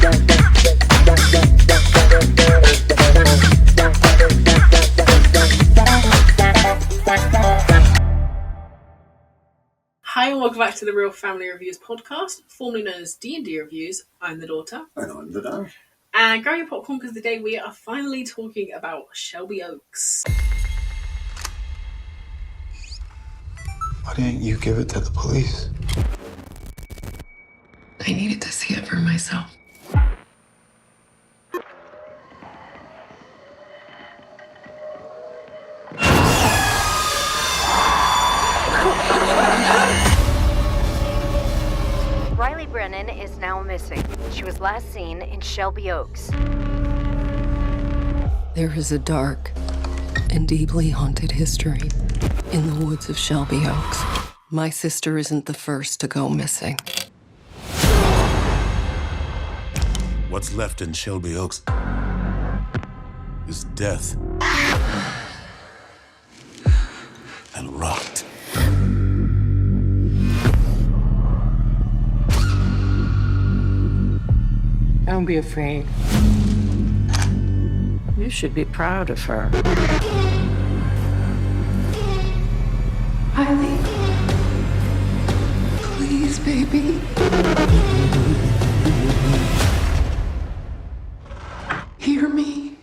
Hi and welcome back to the Real Family Reviews podcast, formerly known as D&D Reviews. I'm the daughter. And I'm the dad. And grab your popcorn because today we are finally talking about Shelby Oaks. Why didn't you give it to the police? I needed to see it for myself. Riley Brennan is now missing. She was last seen in Shelby Oaks. There is a dark and deeply haunted history in the woods of Shelby Oaks. My sister isn't the first to go missing. What's left in Shelby Oaks is death and rot. Don't be afraid. You should be proud of her. Riley. Please, baby. Hear me.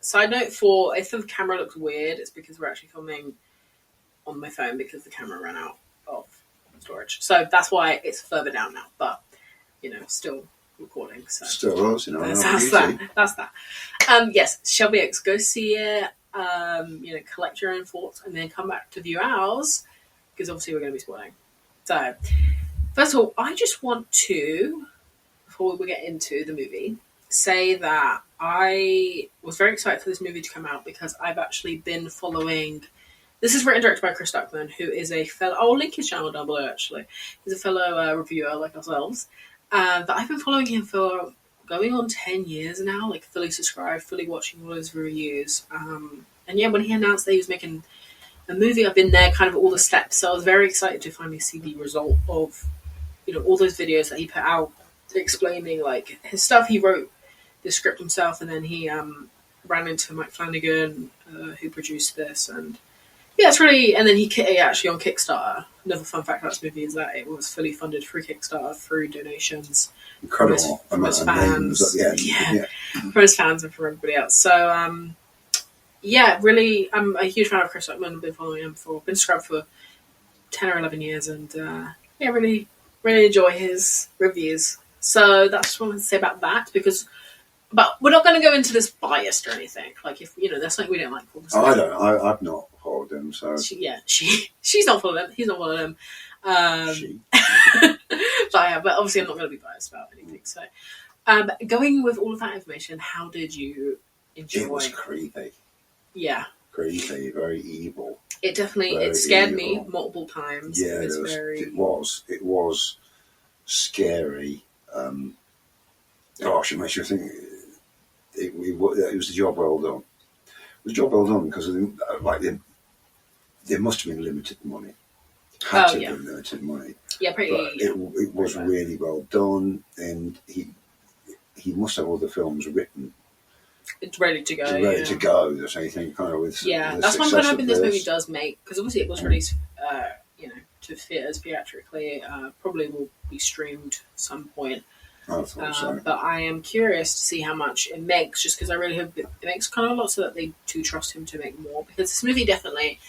Side note for if the camera looks weird, it's because we're actually filming on my phone because the camera ran out of storage. So that's why it's further down now, but still recording. So Still us, that's that. Yes, Shelby Oaks, go see it. Collect your own thoughts and then come back to view ours because obviously we're going to be spoiling. So first of all, I just want to, before we get into the movie, say that I was very excited for this movie to come out because I've actually been following. This is written and directed by Chris Stuckmann, who is a fellow. I'll link his channel down below. Actually, he's a fellow reviewer like ourselves. That I've been following him for going on 10 years now, like fully subscribed, fully watching all his reviews. And yeah, when he announced that he was making a movie, I've been there, kind of all the steps. So I was very excited to finally see the result of all those videos that he put out explaining like his stuff. He wrote the script himself, and then he ran into Mike Flanagan, who produced this, and yeah, it's really. And then he actually on Kickstarter. Another fun fact about this movie is that it was fully funded through Kickstarter through donations Incredible from his fans, at the end. Yeah. From his fans and from everybody else. So really, I'm a huge fan of Chris Stuckmann. I've been following him been subscribed for 10 or 11 years, and really, really enjoy his reviews. So that's what I wanted to say about that But we're not going to go into this biased or anything. Like, if that's something we don't like. I don't. I've not followed him, so she's not following him. He's not following him. But obviously, I'm not going to be biased about anything. So, going with all of that information, how did you enjoy? It was creepy. Yeah, creepy, very evil. It definitely scared me multiple times. Yeah, it was scary. Gosh, it makes you think. It was a job well done. It was a job well done because there must have been limited money. Had to have been limited money. Yeah, pretty. But it was really well done, and he must have all the films written. It's ready to go. To go. That's anything kind of with. That's one thing I think this movie does make, because obviously it was released, to theaters theatrically. Probably will be streamed at some point. I thought so. But I am curious to see how much it makes, just because I really hope it makes kind of a lot so that they do trust him to make more, because this movie definitely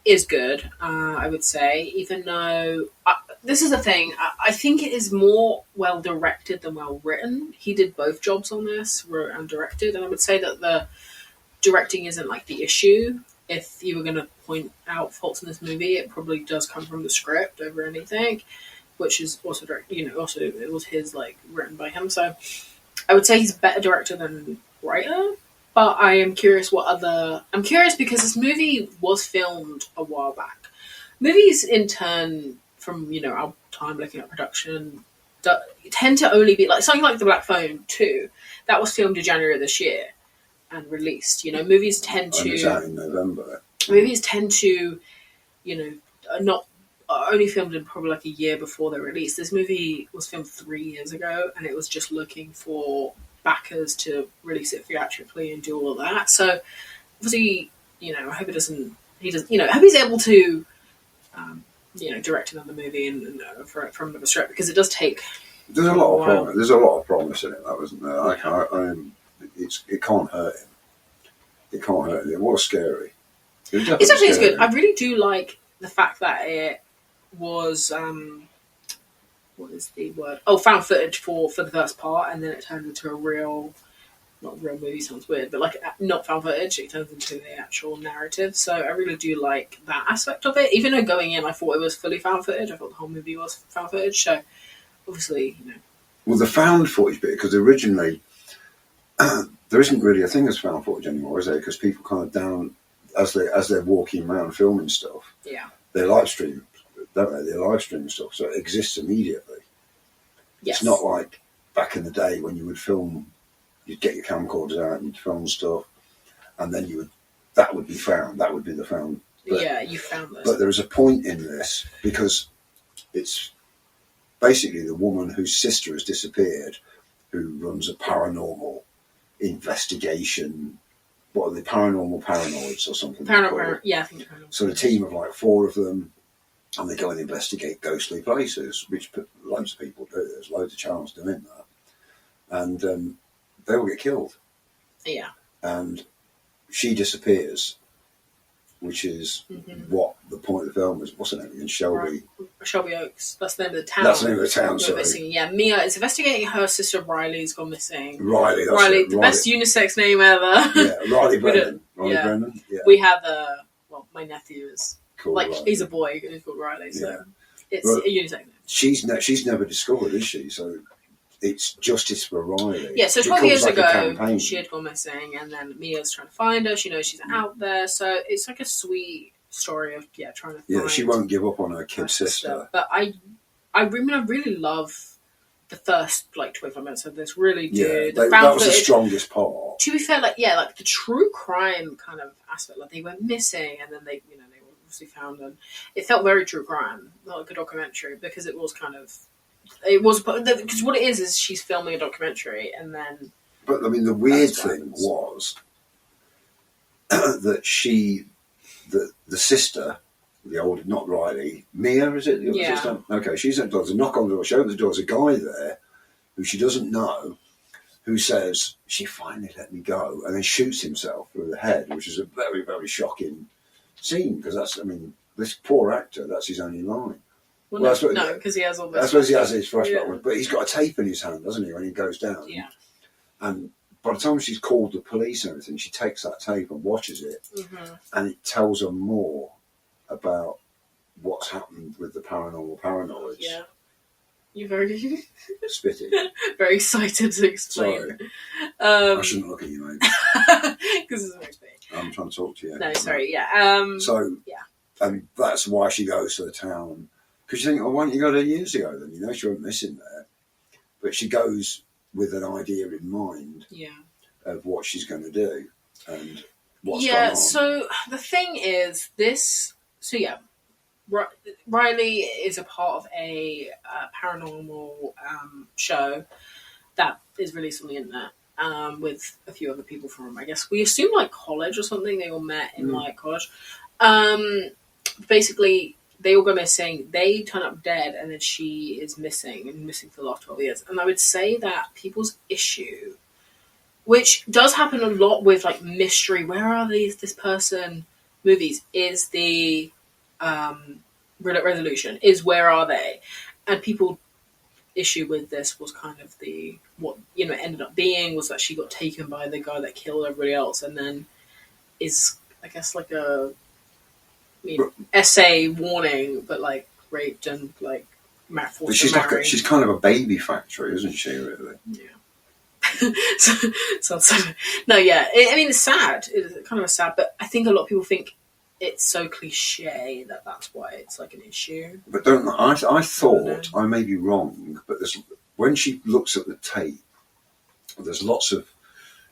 is good, I would say, even though this is the thing, I think it is more well directed than well written. He did both jobs on this, wrote and directed, and I would say that the directing isn't like the issue. If you were going to point out faults in this movie, it probably does come from the script over anything, which is also also it was his written by him. So I would say he's a better director than writer. But I am curious I'm curious because this movie was filmed a while back. Movies in turn, from our time looking at production, tend to only be like something like The Black Phone 2. That was filmed in January of this year and released. Movies tend to. And it's out in November. Movies tend to, not only filmed in probably like a year before they're released. This movie was filmed 3 years ago, and it was just looking for backers to release it theatrically and do all of that. So obviously, I hope it doesn't. He does. I hope he's able to, direct another movie and from another script, because it does take. There's a lot of promise. There's a lot of promise in it, though, isn't there? It can't hurt him. It can't hurt him. It was scary. It's actually good. I really do like the fact that it was what is the word? Oh, found footage for the first part, and then it turned into not real movie sounds weird, but like not found footage. It turns into the actual narrative. So I really do like that aspect of it. Even though going in, I thought it was fully found footage. I thought the whole movie was found footage. So obviously, Well, the found footage bit, because originally there isn't really a thing as found footage anymore, is there? Because people kind of down as they're walking around filming stuff. Yeah. They live stream, don't they? They live stream stuff, so it exists immediately. Yes. It's not like back in the day when you would film, you'd get your camcorders out and you'd film stuff, and then that would be found. That would be the found. But, you found this. But there is a point in this, because it's basically the woman whose sister has disappeared, who runs a paranormal investigation. What are they, paranormal paranoids or something? Yeah, I think paranormal. So a team of like 4 of them, and they go and investigate ghostly places, which loads of people do. There's loads of channels doing that. And they all get killed. Yeah. And she disappears, which is what the point of the film is. What's her name again? Shelby. Right. Shelby Oaks. That's the name of the town. That's the name of the town, sorry. Missing. Yeah, Mia is investigating her sister Riley's gone missing. Riley, the best unisex name ever. Yeah, Riley Brennan. Brennan. Yeah. We have my nephew is cool, like Riley. He's a boy who's called Riley, so it's well, a unisex name. She's never discovered, is she? So it's justice for Riley. Yeah, so 12 years like ago she had gone missing, and then Mia's trying to find her. She knows she's out there, so it's like a sweet story of trying to find. Yeah, she won't give up on her kid sister. But I really love the first 25 minutes of this. Really do. That was the strongest part. To be fair, like the true crime kind of aspect, like they went missing and then they were obviously found, and it felt very true crime, not like a documentary, because it was because what it is she's filming a documentary and then. But I mean, the weird thing was that the sister, the older, not Riley, Mia, is it? The older sister? Okay, she's at the door. There's a knock on the door. She opens the door. There's a guy there who she doesn't know, who says, "She finally let me go," and then shoots himself through the head, which is a very, very shocking scene, because this poor actor, that's his only line. Well, no, because he has all this. That's what he has his flashback, but he's got a tape in his hand, doesn't he, when he goes down? Yeah. And by the time she's called the police and everything, she takes that tape and watches it, and it tells her more about what's happened with the paranormal paranoids. Yeah. You're very spitting. Very excited to explain. Sorry. I shouldn't look at you, mate. Because it's very big. I'm trying to talk to you. No, sorry, yeah. And that's why she goes to the town. Because you think, why didn't you go there years ago then? She went missing there. But she goes with an idea in mind of what she's going to do and what's going on. Yeah, so the thing is this... So, Riley is a part of a paranormal show that is released on the internet with a few other people from, I guess, we assume college or something. They all met in college. Basically, they all go missing. They turn up dead, and then she is missing for the last 12 years. And I would say that people's issue, which does happen a lot with mystery, where are this person movies, is the resolution, is where are they? And people issue with this was kind of what ended up being was that she got taken by the guy that killed everybody else, and then is, I guess, a essay warning, but raped and forced but she's to marry. she's kind of a baby factory, isn't she? Really? Yeah. So no, yeah. It's sad. It's kind of sad, but I think a lot of people think it's so cliche that that's why it's like an issue. But I thought, I may be wrong, but when she looks at the tape, there's lots of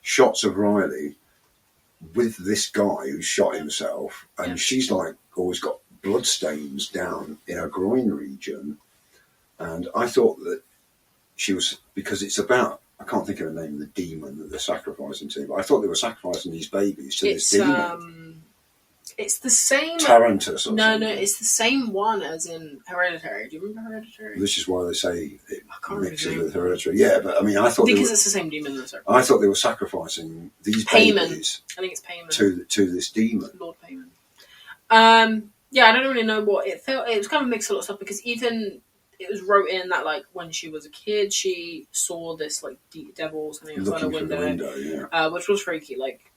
shots of Riley with this guy who shot himself, and she's like always got blood stains down in her groin region. And I thought that she was, because it's about, I can't think of the name of the demon that they're sacrificing to, but I thought they were sacrificing these babies to this demon. It's the same... Tarantus or something. No, it's the same one as in Hereditary. Do you remember Hereditary? This is why they say it mixes with Hereditary. Yeah, but I mean, I thought... Because it's the same demon. I thought they were sacrificing these Paimon. babies... I think it's Paimon. To this demon. Lord Paimon. Yeah, I don't really know what it felt. It was kind of a mix of a lot of stuff, because even... It was wrote in that, like, when she was a kid, she saw this, like, devil something outside a window, which was freaky, like,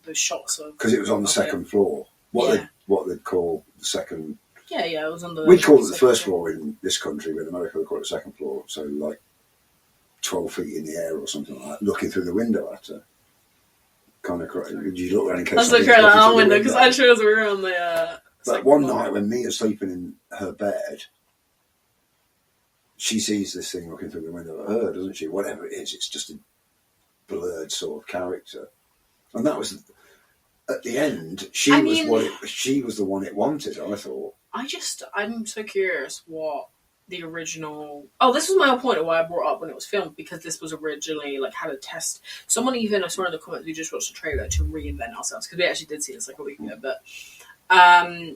those shots of... Because it was on the second floor. What they'd call the second... Yeah, it was on the... We'd call it the first floor in this country, but in America they call it the second floor, so, like, 12 feet in the air or something like that, looking through the window at her. Kind of crazy. You look around in case... That's looking around our window, because I sure as we were on the... But one night when Mia's sleeping in her bed... She sees this thing looking through the window at her, doesn't she? Whatever it is, it's just a blurred sort of character. And that was, at the end, she was the one it wanted, I thought. I'm so curious what the original... Oh, this was my whole point of why I brought up when it was filmed, because this was originally, like, had a test. Someone even, I saw in the comments, we just watched a trailer to reinvent ourselves, because we actually did see this, like, a week ago, but...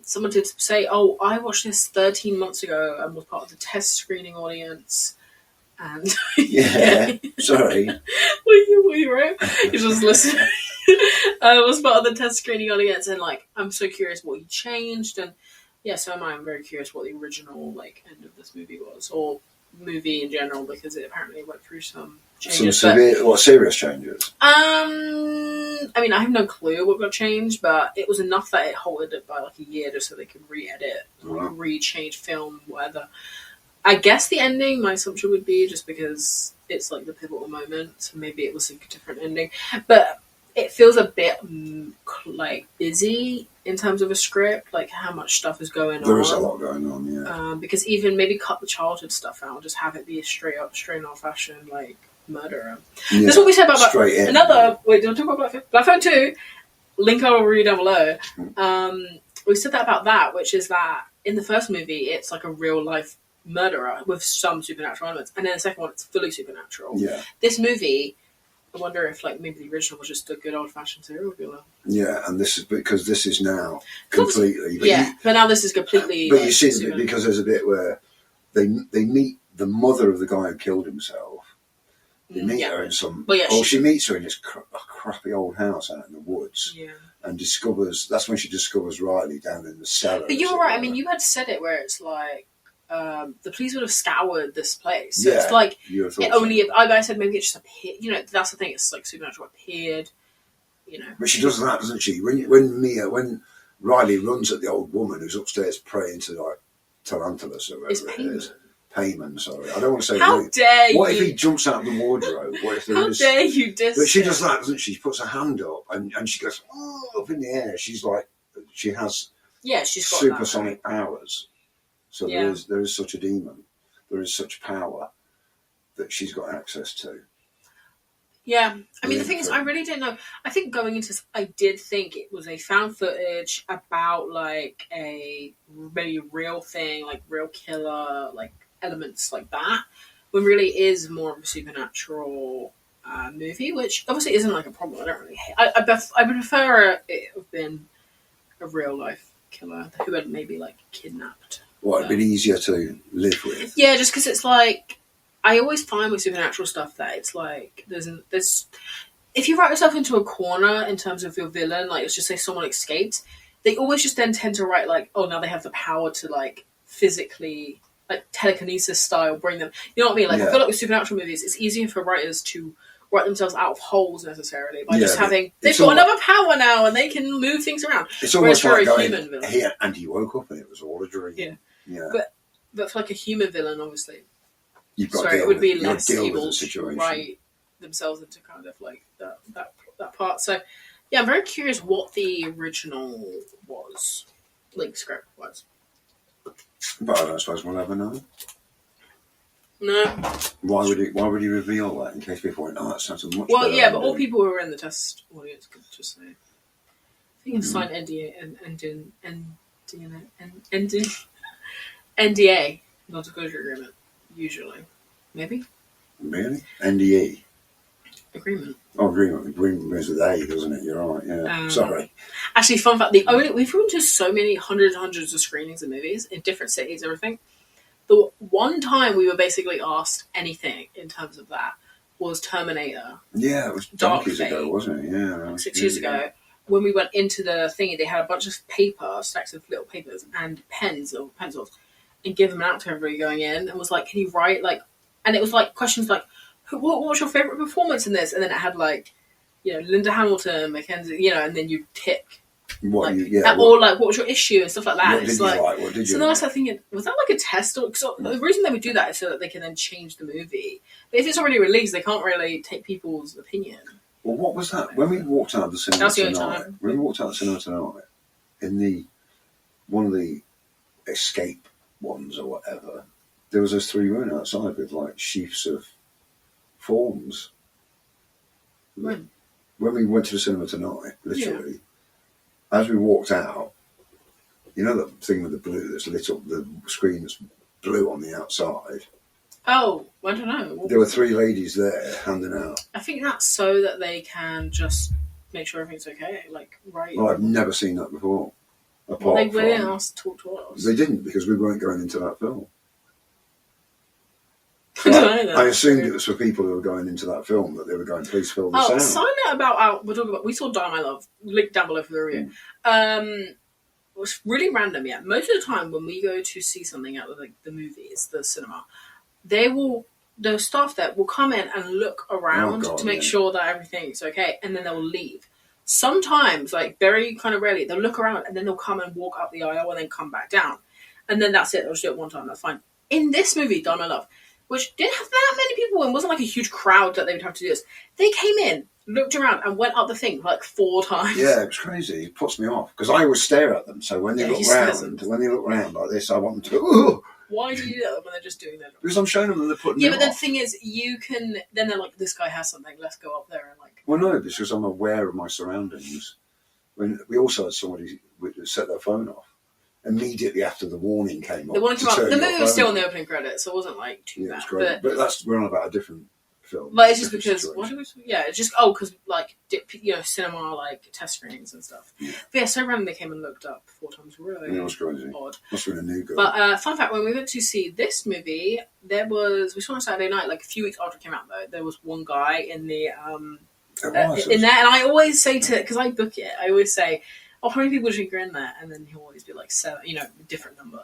someone did say, "Oh, I watched this 13 months ago and was part of the test screening audience." And sorry, were you right? You just listening. Was part of the test screening audience, and like, I'm so curious what he changed, and so am I. I'm very curious what the original like end of this movie was, or movie in general, because it apparently went through some changes. Serious changes? I mean, I have no clue what got changed, but it was enough that it halted it by like a year just so they could re-edit, re-change film, whatever. I guess the ending, my assumption would be just because it's like the pivotal moment, so maybe it was a different ending. But it feels a bit like busy in terms of a script, like how much stuff is going on. There is a lot going on, yeah. Because even maybe cut the childhood stuff out, just have it be a straight old fashioned like murder. Yeah, that's what we said about another. Wait, do you want to talk about Black Phone 2? Link I will read down below. We said that about that, which is that in the first movie, it's like a real life murderer with some supernatural elements, and then the second one, it's fully supernatural. Yeah. This movie, I wonder if like maybe the original was just a good old fashioned serial killer. Yeah, and this is because this is now completely. But now this is completely. But you see, because there's a bit where they meet the mother of the guy who killed himself. They meet her in some... she meets her in this crappy old house out in the woods and that's when she discovers Riley down in the cellar. But you were right. I mean, you had said it where it's like, the police would have scoured this place. So it's like, I said maybe it just appeared, that's the thing, it's like supernatural appeared, But she does that, doesn't she? When Riley runs at the old woman who's upstairs praying to like Tarantulas or whatever it is. Paimon, sorry. I don't want to say... How dare you... What if he jumps out of the wardrobe? What if How dare you diss But she does that, doesn't she? She puts her hand up and she goes, up in the air. She's like... She has... Yeah, she's got supersonic powers. So there is such a demon. There is such power that she's got access to. Yeah. I mean, the thing is, I really didn't know. I think going into this, I did think it was a found footage about, like, a very real thing, like, real killer, like, elements like that, when really is more of a supernatural movie, which obviously isn't like a problem. I don't really hate. I would prefer it have been a real life killer who had maybe like kidnapped. It'd been easier to live with. Yeah, just because it's like I always find with supernatural stuff that it's like there's if you write yourself into a corner in terms of your villain, like let's just say someone escaped, they always just then tend to write like, oh, now they have the power to like physically. Like telekinesis style, bring them. You know what I mean? Like I feel like with supernatural movies, it's easier for writers to write themselves out of holes necessarily by just having they've got another power now and they can move things around. It's almost like a human villain. Here, and he woke up and it was all a dream. Yeah. But for like a human villain, obviously, you've got it would be less able to write themselves into kind of like that part. So yeah, I'm very curious what the original was, like script was. But I don't suppose we'll ever know. No. Why would he reveal that in case people went, oh, that sounds much Well, better yeah, than but all doing-" people who were in the test audience could just say. I think you've signed NDA, non-disclosure agreement, usually. Maybe? Really? NDE? Agreement. Oh, agreement. Agreement goes with A, doesn't it? You're right, yeah. Sorry. Actually, fun fact, we've been to so many hundreds and hundreds of screenings of movies in different cities, everything. The one time we were basically asked anything in terms of that was Terminator. Yeah, it was donkeys ago, wasn't it? Yeah. 6 years ago. When we went into the thingy, they had a bunch of paper, stacks of little papers, and pens or pencils, and give them out to everybody going in, and was like, can you write, like, and it was like questions like, what was your favourite performance in this? And then it had like, Linda Hamilton, Mackenzie, and then you tick. What what was your issue and stuff like that. What did you like? What did you so then I started thinking, was that like a test? Or cause the reason they would do that is so that they can then change the movie. But if it's already released, they can't really take people's opinion. Well, what was that? When we walked out of the cinema That's the only tonight, time. when we walked out of the cinema tonight, in one of the escape ones or whatever, there was those 3 women outside with like sheafs of forms. When we went to the cinema tonight, literally, as we walked out, you know that thing with the blue that's lit up, the screen that's blue on the outside? Oh, I don't know. There were 3 ladies there handing out. I think that's so that they can just make sure everything's okay. Like, right. Well, I've never seen that before. They didn't ask to talk to us. They didn't, because we weren't going into that film. I assumed it was for people who were going into that film, that they were going, please fill this out. Sign it about we saw Die My Love, link down below for the review. It was really random, yeah. Most of the time when we go to see something out of the movies, the cinema, the staff there will come in and look around to make sure that everything's okay, and then they'll leave. Sometimes, like very kind of rarely, they'll look around and then they'll come and walk up the aisle and then come back down. And then that's it, they'll just do it one time, that's fine. In this movie, Die My Love, which didn't have that many people and wasn't like a huge crowd that they would have to do this, they came in, looked around and went up the thing like 4 times. Yeah, it was crazy. It puts me off because I always stare at them. So when they look round like this, I want them to go, ooh. Why do you do that when they're just doing that? Because I'm showing them that they're putting but the thing is, you can, then they're like, this guy has something, let's go up there and like. Well, no, because I'm aware of my surroundings. When we also had somebody set their phone off immediately after the warning came up. The warning came up. The movie was still on the opening credits, so it wasn't like too bad. But we're on about a different film. But it's just because it's just because like cinema like test screenings and stuff. Yeah. But yeah, so random they came and looked up 4 times. Really, it was crazy. Odd. Must have been a new girl. But fun fact: when we went to see this movie, we saw on Saturday night, like a few weeks after it came out. Though there was one guy in the in there, and I always say because I book it, I always say, "Oh, how many people do you think are in there?" And then he'll always be like 7, a different number.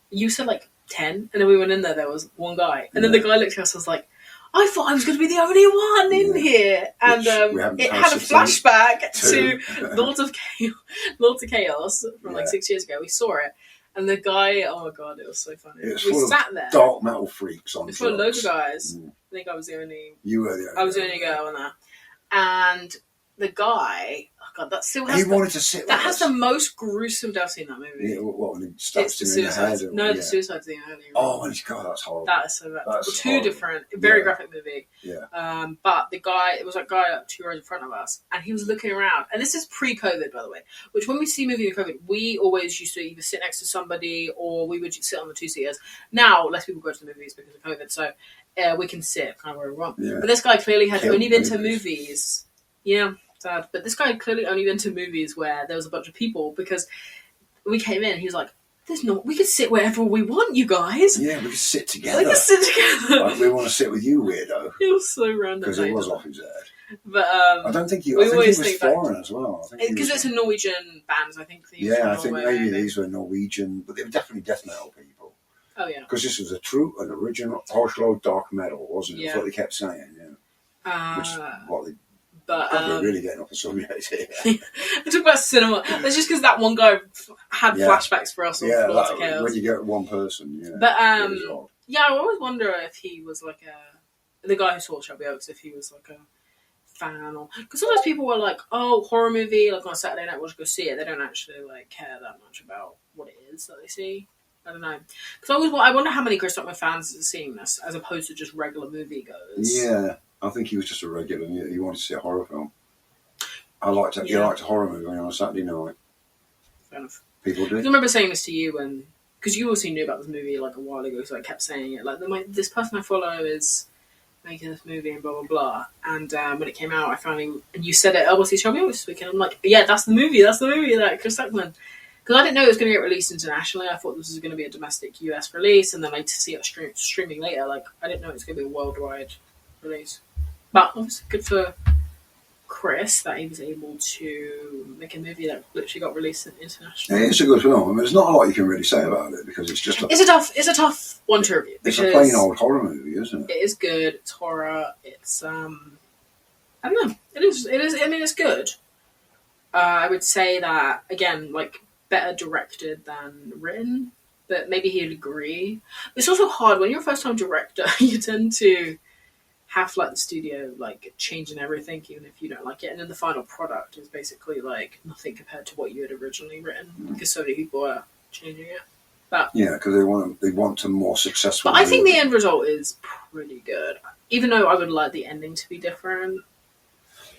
You said like 10, and then we went in there. There was one guy, and then the guy looked at us and was like, I thought I was going to be the only one in here. And it had a flashback to Lords of Chaos from like 6 years ago. We saw it. And the guy, oh my God, it was so funny. We sat there. Dark metal freaks on It's full of loads of guys. I think I was the only... You were the only I was the only girl in there. And the guy... God, that still has. He wanted to sit. That has the most gruesome death scene in that movie. Yeah, what when he stabs him in the head? No, the suicide scene earlier. Oh, God, that's horrible. That is so bad. That's two different, very graphic movie. Yeah. But the guy, it was like a guy up 2 rows in front of us, and he was looking around. And this is pre-COVID, by the way. Which when we see movies in COVID, we always used to either sit next to somebody or we would sit on the 2-seaters. Now, less people go to the movies because of COVID, so we can sit kind of where we want. Yeah. But this guy clearly had only been to movies. Yeah. Sad. But this guy had clearly only been to movies where there was a bunch of people because we came in, he was like, we could sit wherever we want, you guys. Yeah, we could sit together. Like, we want to sit with you, weirdo. It was so random. Because it was off his head. But I don't think he was foreign as well. Because it's a Norwegian band, I think. I think maybe these were Norwegian, but they were definitely death metal people. Oh, yeah. Because this was an original Oslo dark metal, wasn't it? That's what they kept saying, Which is what they... But we're really getting off the subject here. I talk about cinema. That's just because that one guy had flashbacks for us. When you get one person, But I always wonder if he was like the guy who saw Shelby Oaks, if he was like a fan, or because sometimes people were like, "Oh, horror movie, like on a Saturday night, we'll just go see it." They don't actually like care that much about what it is that they see. I don't know. Because I wonder how many Chris Stuckmann fans are seeing this as opposed to just regular moviegoers. Yeah, I think he was just a regular. He wanted to see a horror film. He liked a horror movie on a Saturday night. Fair enough. People do. I remember saying this to you because you also knew about this movie like a while ago, so I kept saying it. Like, this person I follow is making this movie and blah blah blah. And when it came out, I finally and you said it. Oh, what's he showing me this weekend? I'm like, yeah, that's the movie. That Chris Stuckmann. Because I didn't know it was going to get released internationally. I thought this was going to be a domestic US release, and then to see it streaming later. Like, I didn't know it was going to be a worldwide release. But obviously, good for Chris that he was able to make a movie that literally got released internationally. Yeah, it's a good film. I mean, there's not a lot you can really say about it because it's just it's a tough one to review. It's a plain old horror movie, isn't it? It is good. It's horror. It's I don't know. It is. I mean, it's good. I would say that again, like better directed than written, but maybe he'd agree. It's also hard when you're a first time director. You tend to have like the studio like changing everything even if you don't like it, and then the final product is basically like nothing compared to what you had originally written because so many people are changing it. But yeah, because they want a more successful. But I think the end result is pretty good, even though I would like the ending to be different.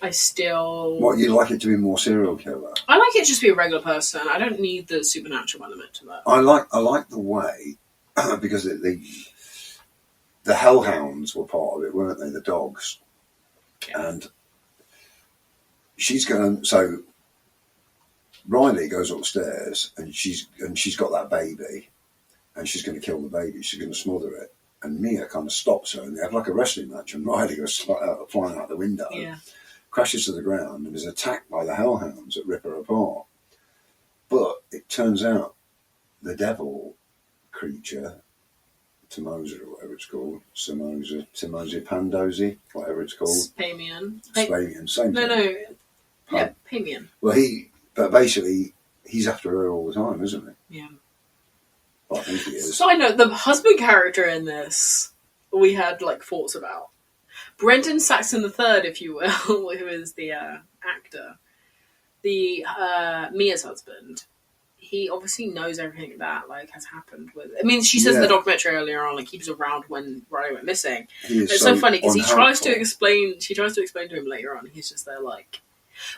I still What, you'd like it to be more serial killer? I like it to just be a regular person. I don't need the supernatural element to that. I like the way because the hellhounds were part of it, weren't they? The dogs. Yeah. And so Riley goes upstairs and she's got that baby and she's going to kill the baby. She's going to smother it. And Mia kind of stops her and they have like a wrestling match and Riley goes flying out the window, crashes to the ground and is attacked by the hellhounds that rip her apart. But it turns out the devil creature, Timosa or whatever it's called, Timosa Pandozi, whatever it's called. Paimon. Spamian, same thing. No. Yeah, Paimon. Well, but basically, he's after her all the time, isn't he? Yeah. Well, I think he is. Side note, the husband character in this, we had like thoughts about. Brendan Sexton III, if you will, who is the actor, Mia's husband. He obviously knows everything that like has happened with. I mean, she says in the documentary earlier on, like he was around when Riley went missing. It's so funny because she tries to explain to him later on. He's just there like,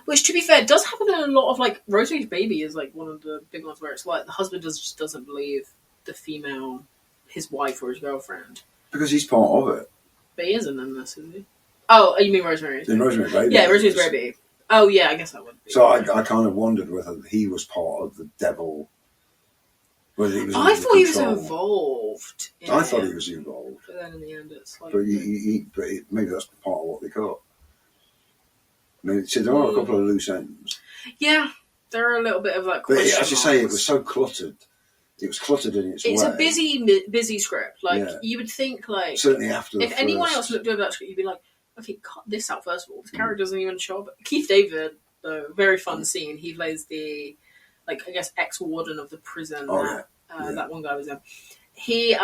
which to be fair does happen in a lot of like Rosemary's Baby is like one of the big ones where it's like the husband just doesn't believe the female, his wife or his girlfriend because he's part of it. But he isn't in this, is he? Oh, you mean Rosemary's? In Rosemary's Baby. Yeah, Rosemary's Baby. Oh, yeah, I guess that would be. So I kind of wondered whether he was part of the devil. Whether he was. I thought he was involved. I thought he was involved. But then in the end, it's like. But maybe that's part of what they got. I mean, see, there are a couple of loose ends. Yeah, there are a little bit of like. But as you say, it was so cluttered. It was cluttered in its way. It's a busy script. Like you would think, like certainly after. If anyone else looked over that script, you'd be like, okay, cut this out first of all. This character doesn't even show up. Keith David, though, very fun scene. He plays the, like, I guess, ex-warden of the prison that one guy was in. He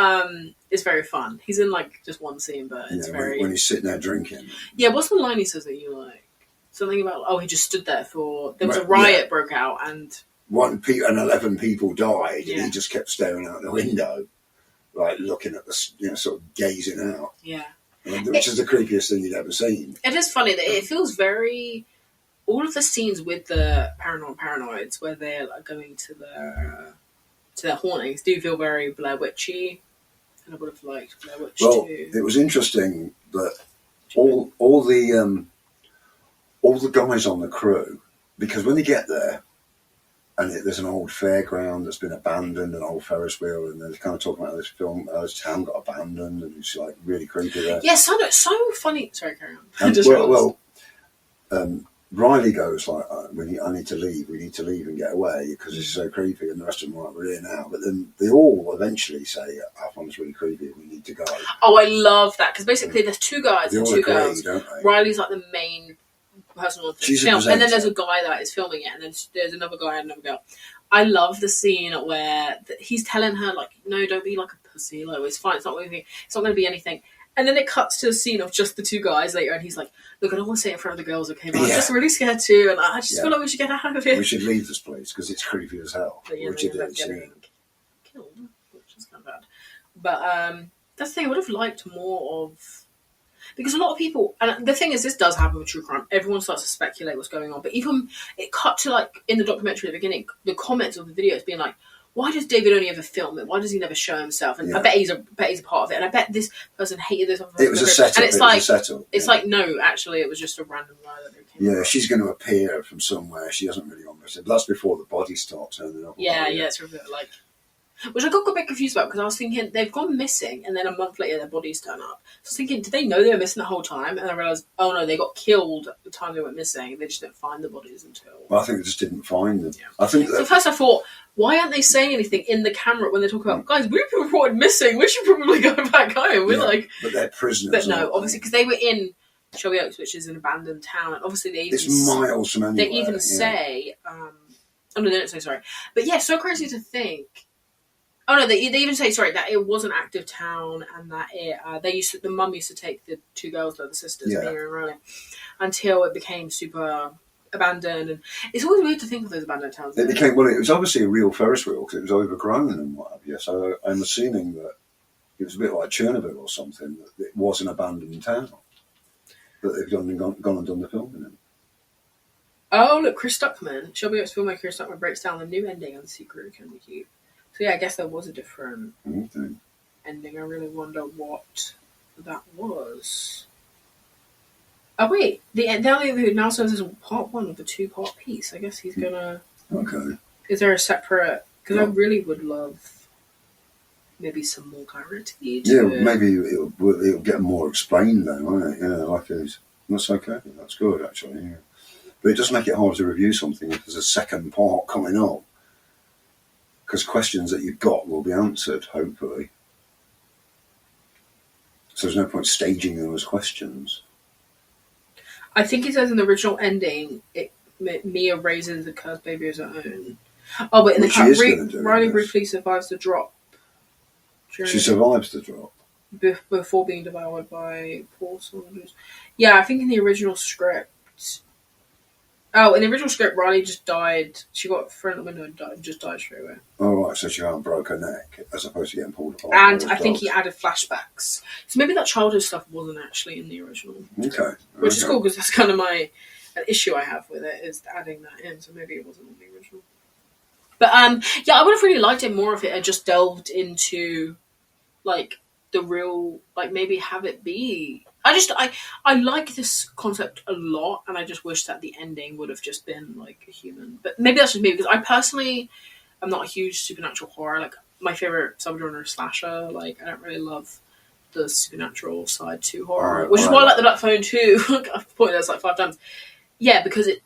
is very fun. He's in, like, just one scene, but it's very... When he's sitting there drinking. Yeah, what's the line he says that you like? Something about, he just stood there for... There was a riot broke out, and... 11 people died, and he just kept staring out the window, like, looking at the, sort of gazing out. Yeah. Which is the creepiest thing you'd ever seen. It is funny that it feels very... All of the scenes with the paranoids where they're like, going to their hauntings do feel very Blair Witchy. And I would have liked Blair Witch too. It was interesting that all the guys on the crew, because when they get there, and there's an old fairground that's been abandoned, an old Ferris wheel, and they're kind of talking about this film, this town got abandoned, and it's like really creepy there. Yeah, so funny. Sorry, carry on. Riley goes like, I need to leave, we need to leave and get away because this is so creepy, and the rest of them are like, we're here now. But then they all eventually say, I find this really creepy, we need to go. Oh, I love that, because basically there's two guys and two girls. Don't they? Riley's like the main person on the film, and then there's a guy that is filming it, and then there's another guy and another girl. I love the scene where he's telling her like, no, don't be like a pussy, like it's fine, it's not going to be anything. And then it cuts to a scene of just the two guys later, and he's like, "Look, I don't want to say it in front of the girls, okay? But I'm just really scared too, and I just feel like we should get out of here. We should leave this place because it's creepy as hell." But yeah, which they it end up is. getting killed, which is kind of bad. But that's the thing. I would have liked more of, because a lot of people, and the thing is, this does happen with true crime. Everyone starts to speculate what's going on. But even it cut to like in the documentary at the beginning, the comments of the videos being like, why does David only ever film it? Why does he never show himself? And I bet he's a part of it. And I bet this person hated this. It was a setup. And it's like, was a setup. It's like, no, actually, it was just a random guy that they came across. She's going to appear from somewhere. She hasn't really gone missing. That's before the bodies start turning up. Yeah, it's a bit like, which I got a bit confused about because I was thinking they've gone missing, and then a month later their bodies turn up. So I was thinking, did they know they were missing the whole time? And I realised, oh no, they got killed at the time they went missing. They just didn't find the bodies until. Well, I think they just didn't find them. Yeah. I think. So first I thought, why aren't they saying anything in the camera when they talk about, guys, we've been reported missing. We should probably go back home. We're like, but they're prisoners. But no, obviously because they were in Shelby Oaks, which is an abandoned town, and obviously they even it's miles from anywhere. They even say, oh no, they don't say sorry. But yeah, so crazy to think. Oh no, they even say that it was an active town, and that the mum used to take the two girls, the sisters, Mia and Riley, until it became super abandoned. And it's always weird to think of those abandoned towns. It became it was obviously a real Ferris wheel because it was overgrown and what have you. So I'm assuming that it was a bit like Chernobyl or something. That it was an abandoned town that they've gone and done the filming in. Oh look, Chris Stuckmann, Shelby Oaks filmmaker Chris Stuckmann breaks down the new ending on Secret Can Be Cute. So yeah, I guess there was a different ending. I really wonder what that was. Oh wait, the who now says this is part one of a 2-part piece. I guess he's gonna. Okay. Is there a separate? Because I really would love maybe some more clarity. Maybe it'll get more explained then, won't it? Yeah, like it's that's okay. That's good actually. Yeah. But it does make it hard to review something if there's a second part coming up. Because questions that you've got will be answered, hopefully. So there's no point staging them as questions. I think it says in the original ending, Mia raises the cursed baby as her own. Oh, but in the cut, Riley briefly survives the drop. She survives the drop? Before being devoured by poor soldiers. Yeah, I think in the original script... Oh, in the original script, Riley just died. She got thrown out the window and just died straight away. Oh, right, so she broke her neck as opposed to getting pulled apart. And I think he added flashbacks. So maybe that childhood stuff wasn't actually in the original. Okay. Which is cool, because that's kind of an issue I have with it, is adding that in. So maybe it wasn't in the original. But, yeah, I would have really liked it more if it had just delved into, like, the real, like, maybe have it be... I like this concept a lot, and I just wish that the ending would have just been like a human. But maybe that's just me, because I personally am not a huge supernatural horror. Like, my favorite subgenre is slasher. Like, I don't really love the supernatural side to horror, which is why I like the Black Phone too. I've pointed this like 5 times. Yeah, because it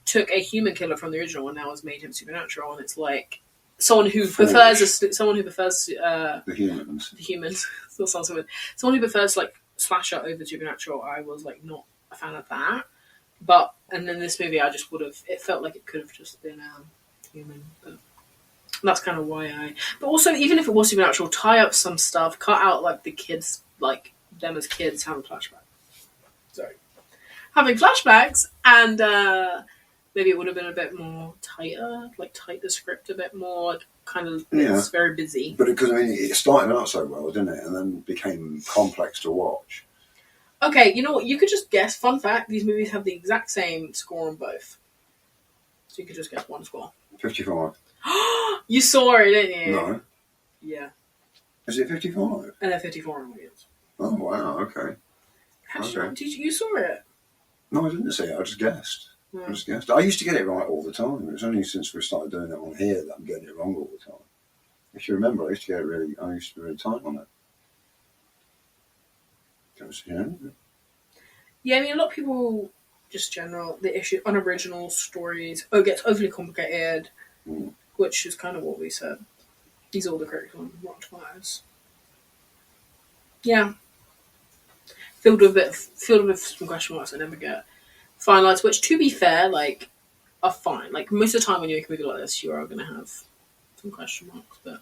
took a human killer from the original and now has made him supernatural, and it's like someone who prefers the humans. Still sounds so weird. Someone who prefers like slasher over supernatural. I was like not a fan of that, and then this movie I just would have. It felt like it could have just been human, but that's kind of why But also, even if it was supernatural, tie up some stuff, cut out like the kids, like them as kids having flashbacks, and maybe it would have been a bit more tighter, like tight the script a bit more. Like, kind of, it's very busy. But because it started out so well, didn't it? And then became complex to watch. Okay, you know what? You could just guess. Fun fact: these movies have the exact same score on both, so you could just guess one score. 55. You saw it, didn't you? No. Yeah. Is it 55? And then 54 on audience. Oh wow! Okay. You saw it? No, I didn't see it. I just guessed. I used to get it right all the time. It was only since we started doing it on here that I'm getting it wrong all the time. If you remember, I used to be really tight on it. Yeah, I mean, a lot of people, just general, the issue, unoriginal stories, it gets overly complicated, which is kind of what we said. These are all the critics on Rotten Tomatoes. Yeah. Filled with some question marks I never get finalized, which, to be fair, like, are fine. Like, most of the time when you make a movie like this, you are going to have some question marks, but...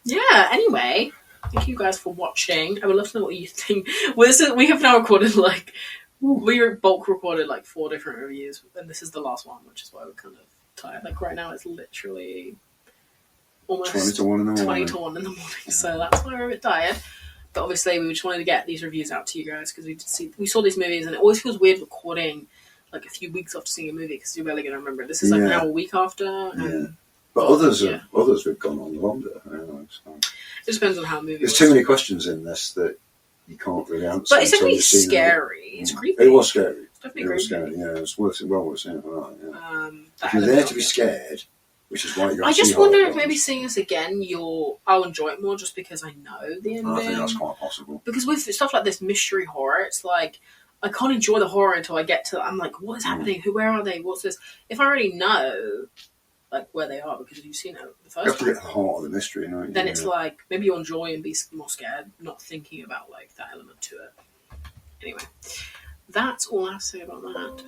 Yeah, anyway. Thank you guys for watching. I would love to know what you think. We have now recorded we bulk recorded 4 different reviews, and this is the last one, which is why we're kind of tired. Right now, it's literally almost 20 to 1 in the morning. 20 to 1 in the morning, so that's why we're a bit tired. But obviously, we just wanted to get these reviews out to you guys because we saw these movies, and it always feels weird recording a few weeks after seeing a movie because you're barely going to remember it. This is now a week after. And, but others have gone on longer. So. It depends on how a movie. There's too many questions in this that you can't really answer. But it's definitely scary. It's creepy. It was scary. It's definitely creepy. Scary. Yeah, it's well worth seeing. If you're there to be scared, which is why you. I just wonder if maybe seeing this again, I'll enjoy it more just because I know the ending. I think that's quite possible. Because with stuff like this mystery horror, it's I can't enjoy the horror until I get to. I'm like, what is happening? Where are they? What's this? If I already know, where they are because you've seen it the first time. You have to get to the heart of the mystery, don't you? Then it's maybe you'll enjoy and be more scared, not thinking about that element to it. Anyway, that's all I have to say about that.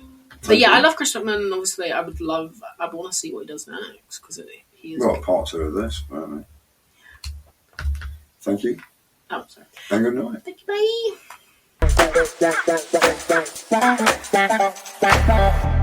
But I love Chris Stuckmann, and obviously I would want to see what he does next because he is. Well, part 2 of this, apparently. Thank you. Oh, sorry. And good night. Thank you, bye.